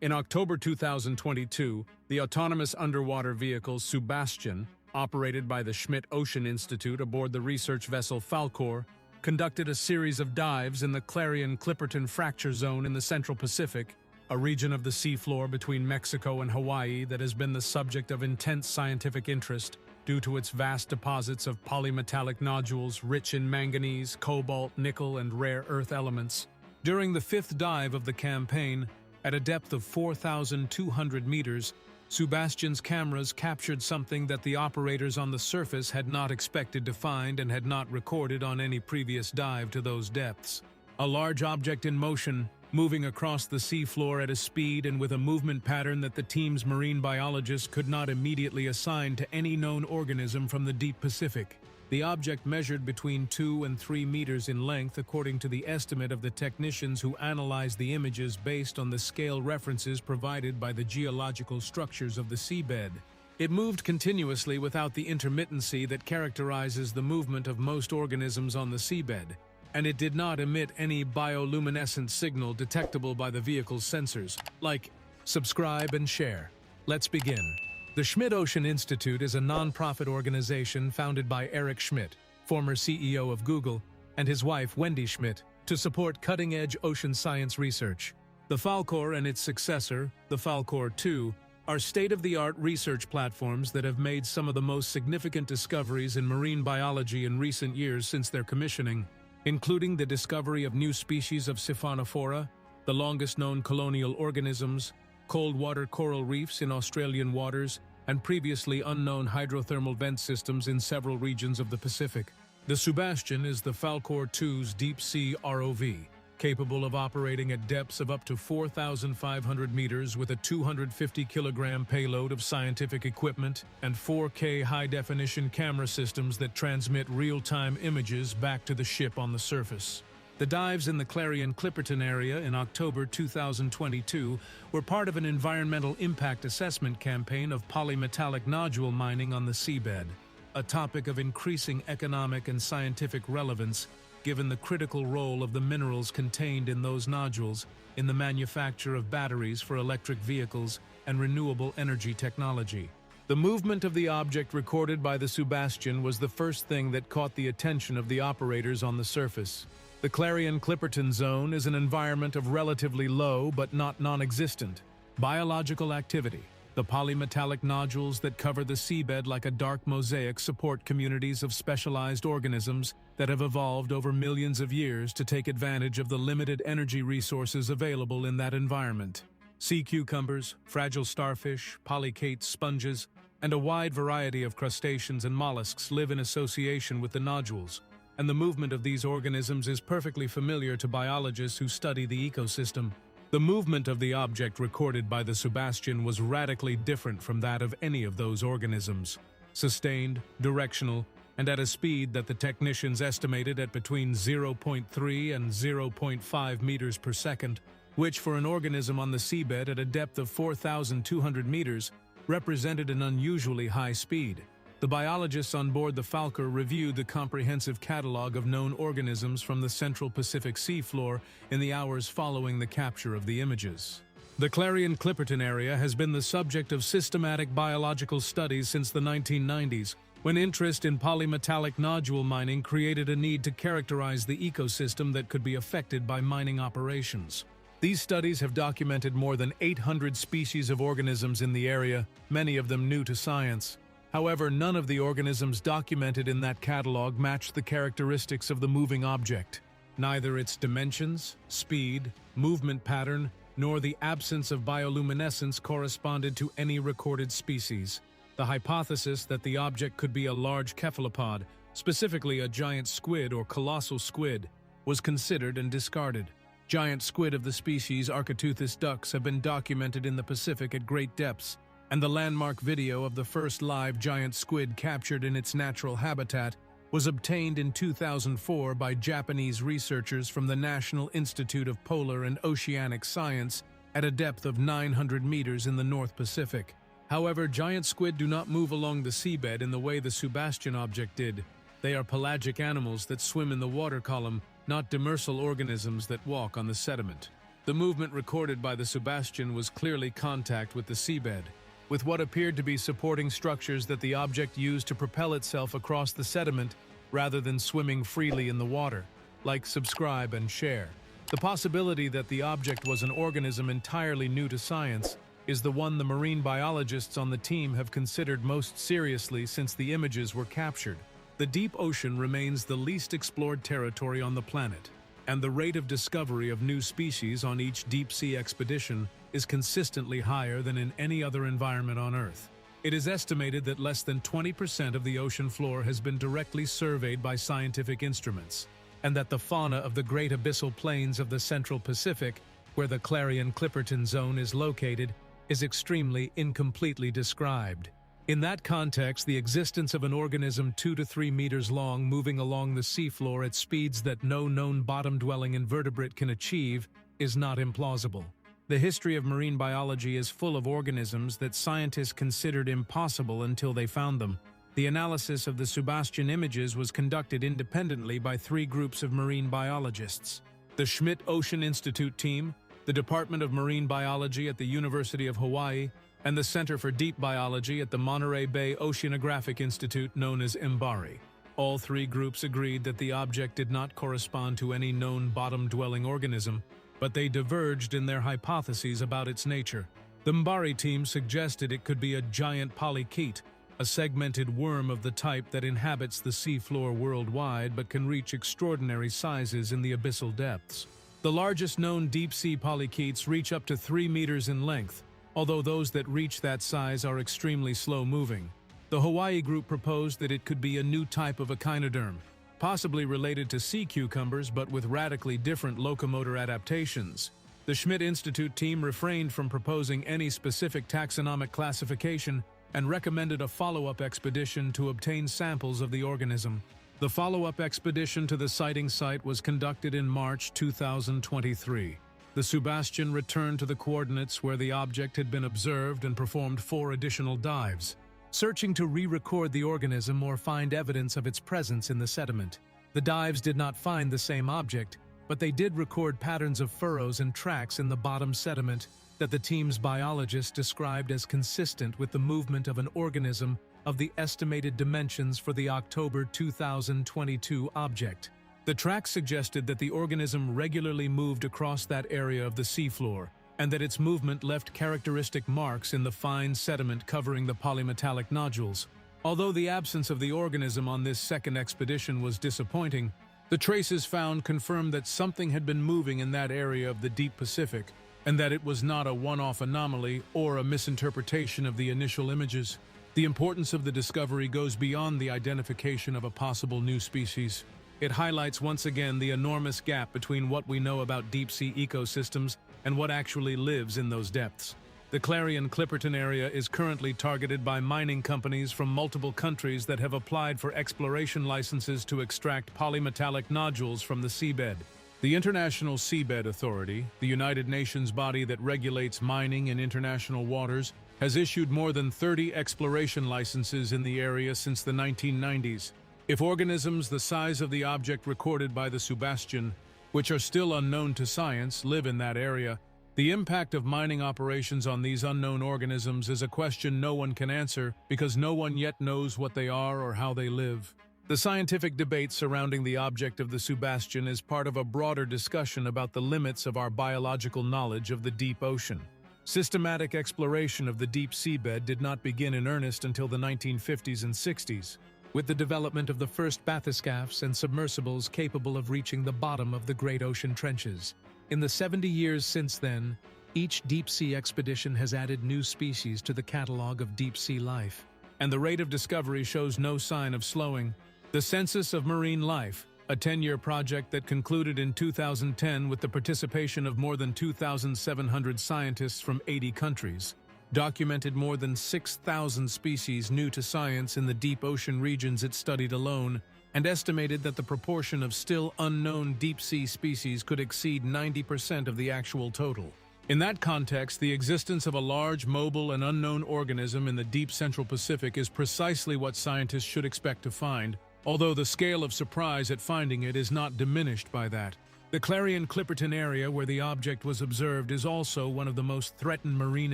In October 2022, the autonomous underwater vehicle SuBastian, operated by the Schmidt Ocean Institute aboard the research vessel Falkor, conducted a series of dives in the Clarion-Clipperton Fracture Zone in the Central Pacific, a region of the seafloor between Mexico and Hawaii that has been the subject of intense scientific interest due to its vast deposits of polymetallic nodules rich in manganese, cobalt, nickel, and rare earth elements. During the fifth dive of the campaign, at a depth of 4,200 meters, SuBastian's cameras captured something that the operators on the surface had not expected to find and had not recorded on any previous dive to those depths. A large object in motion, moving across the seafloor at a speed and with a movement pattern that the team's marine biologists could not immediately assign to any known organism from the deep Pacific. The object measured between 2 and 3 meters in length according to the estimate of the technicians who analyzed the images based on the scale references provided by the geological structures of the seabed. It moved continuously without the intermittency that characterizes the movement of most organisms on the seabed, and it did not emit any bioluminescent signal detectable by the vehicle's sensors. Like, subscribe, and share. Let's begin. The Schmidt Ocean Institute is a non-profit organization founded by Eric Schmidt, former CEO of Google, and his wife Wendy Schmidt, to support cutting-edge ocean science research. The Falkor and its successor, the Falkor 2, are state-of-the-art research platforms that have made some of the most significant discoveries in marine biology in recent years since their commissioning, including the discovery of new species of Siphonophora, the longest-known colonial organisms, cold-water coral reefs in Australian waters, and previously unknown hydrothermal vent systems in several regions of the Pacific. The SuBastian is the Falkor 2's deep-sea ROV, capable of operating at depths of up to 4,500 meters with a 250-kilogram payload of scientific equipment and 4K high-definition camera systems that transmit real-time images back to the ship on the surface. The dives in the Clarion-Clipperton area in October 2022 were part of an environmental impact assessment campaign of polymetallic nodule mining on the seabed, a topic of increasing economic and scientific relevance given the critical role of the minerals contained in those nodules in the manufacture of batteries for electric vehicles and renewable energy technology. The movement of the object recorded by the SuBastian was the first thing that caught the attention of the operators on the surface. The Clarion-Clipperton Zone is an environment of relatively low but not non-existent biological activity. The polymetallic nodules that cover the seabed like a dark mosaic support communities of specialized organisms that have evolved over millions of years to take advantage of the limited energy resources available in that environment. Sea cucumbers, fragile starfish, polychaete sponges, and a wide variety of crustaceans and mollusks live in association with the nodules, and the movement of these organisms is perfectly familiar to biologists who study the ecosystem. The movement of the object recorded by the SuBastian was radically different from that of any of those organisms. Sustained, directional, and at a speed that the technicians estimated at between 0.3 and 0.5 meters per second, which for an organism on the seabed at a depth of 4,200 meters represented an unusually high speed. The biologists on board the Falkor reviewed the comprehensive catalog of known organisms from the Central Pacific seafloor in the hours following the capture of the images. The Clarion-Clipperton area has been the subject of systematic biological studies since the 1990s, when interest in polymetallic nodule mining created a need to characterize the ecosystem that could be affected by mining operations. These studies have documented more than 800 species of organisms in the area, many of them new to science. However, none of the organisms documented in that catalog matched the characteristics of the moving object. Neither its dimensions, speed, movement pattern, nor the absence of bioluminescence corresponded to any recorded species. The hypothesis that the object could be a large cephalopod, specifically a giant squid or colossal squid, was considered and discarded. Giant squid of the species Architeuthis dux have been documented in the Pacific at great depths, and the landmark video of the first live giant squid captured in its natural habitat was obtained in 2004 by Japanese researchers from the National Institute of Polar and Oceanic Science at a depth of 900 meters in the North Pacific. However, giant squid do not move along the seabed in the way the SuBastian object did. They are pelagic animals that swim in the water column, not demersal organisms that walk on the sediment. The movement recorded by the SuBastian was clearly contact with the seabed, with what appeared to be supporting structures that the object used to propel itself across the sediment rather than swimming freely in the water. Like, subscribe, and share. The possibility that the object was an organism entirely new to science is the one the marine biologists on the team have considered most seriously since the images were captured. The deep ocean remains the least explored territory on the planet, and the rate of discovery of new species on each deep-sea expedition is consistently higher than in any other environment on Earth. It is estimated that less than 20% of the ocean floor has been directly surveyed by scientific instruments, and that the fauna of the Great Abyssal Plains of the Central Pacific, where the Clarion-Clipperton Zone is located, is extremely incompletely described. In that context, the existence of an organism 2 to 3 meters long moving along the seafloor at speeds that no known bottom-dwelling invertebrate can achieve is not implausible. The history of marine biology is full of organisms that scientists considered impossible until they found them. The analysis of the SuBastian images was conducted independently by 3 groups of marine biologists: the Schmidt Ocean Institute team, the Department of Marine Biology at the University of Hawaii, and the Center for Deep Biology at the Monterey Bay Oceanographic Institute, known as MBARI. All 3 groups agreed that the object did not correspond to any known bottom-dwelling organism, but they diverged in their hypotheses about its nature. The MBARI team suggested it could be a giant polychaete, a segmented worm of the type that inhabits the seafloor worldwide but can reach extraordinary sizes in the abyssal depths. The largest known deep-sea polychaetes reach up to 3 meters in length, although those that reach that size are extremely slow-moving. The Hawaii group proposed that it could be a new type of echinoderm, possibly related to sea cucumbers but with radically different locomotor adaptations. The Schmidt Institute team refrained from proposing any specific taxonomic classification and recommended a follow-up expedition to obtain samples of the organism. The follow-up expedition to the sighting site was conducted in March 2023. The SuBastian returned to the coordinates where the object had been observed and performed 4 additional dives, searching to re-record the organism or find evidence of its presence in the sediment. The dives did not find the same object, but they did record patterns of furrows and tracks in the bottom sediment that the team's biologists described as consistent with the movement of an organism of the estimated dimensions for the October 2022 object. The tracks suggested that the organism regularly moved across that area of the seafloor, and that its movement left characteristic marks in the fine sediment covering the polymetallic nodules. Although the absence of the organism on this second expedition was disappointing, the traces found confirmed that something had been moving in that area of the deep Pacific, and that it was not a one-off anomaly or a misinterpretation of the initial images. The importance of the discovery goes beyond the identification of a possible new species. It highlights once again the enormous gap between what we know about deep-sea ecosystems and what actually lives in those depths. The Clarion-Clipperton area is currently targeted by mining companies from multiple countries that have applied for exploration licenses to extract polymetallic nodules from the seabed. The International Seabed Authority, the United Nations body that regulates mining in international waters, has issued more than 30 exploration licenses in the area since the 1990s. If organisms the size of the object recorded by the SuBastian, which are still unknown to science, live in that area, the impact of mining operations on these unknown organisms is a question no one can answer because no one yet knows what they are or how they live. The scientific debate surrounding the object of the SuBastian is part of a broader discussion about the limits of our biological knowledge of the deep ocean. Systematic exploration of the deep seabed did not begin in earnest until the 1950s and 60s, with the development of the first bathyscaphs and submersibles capable of reaching the bottom of the great ocean trenches. In the 70 years since then, each deep-sea expedition has added new species to the catalog of deep-sea life, and the rate of discovery shows no sign of slowing. The Census of Marine Life, a 10-year project that concluded in 2010 with the participation of more than 2,700 scientists from 80 countries, documented more than 6,000 species new to science in the deep ocean regions it studied alone, and estimated that the proportion of still unknown deep-sea species could exceed 90% of the actual total. In that context, the existence of a large, mobile, and unknown organism in the deep Central Pacific is precisely what scientists should expect to find, although the scale of surprise at finding it is not diminished by that. The Clarion-Clipperton area where the object was observed is also one of the most threatened marine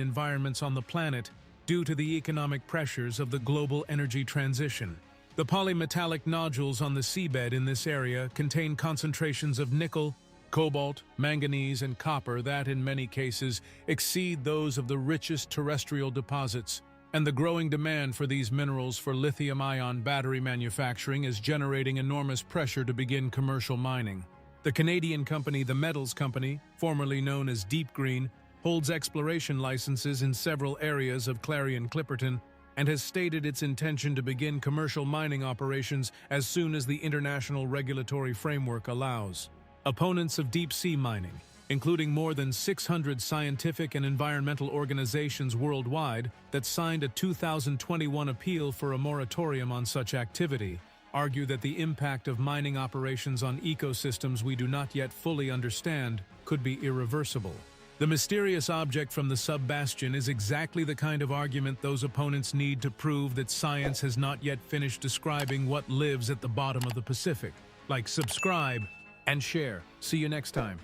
environments on the planet due to the economic pressures of the global energy transition. The polymetallic nodules on the seabed in this area contain concentrations of nickel, cobalt, manganese, and copper that, in many cases, exceed those of the richest terrestrial deposits, and the growing demand for these minerals for lithium-ion battery manufacturing is generating enormous pressure to begin commercial mining. The Canadian company The Metals Company, formerly known as Deep Green, holds exploration licenses in several areas of Clarion-Clipperton and has stated its intention to begin commercial mining operations as soon as the international regulatory framework allows. Opponents of deep-sea mining, including more than 600 scientific and environmental organizations worldwide that signed a 2021 appeal for a moratorium on such activity, argue that the impact of mining operations on ecosystems we do not yet fully understand could be irreversible. The mysterious object from the SuBastian is exactly the kind of argument those opponents need to prove that science has not yet finished describing what lives at the bottom of the Pacific. Like, subscribe, and share. See you next time.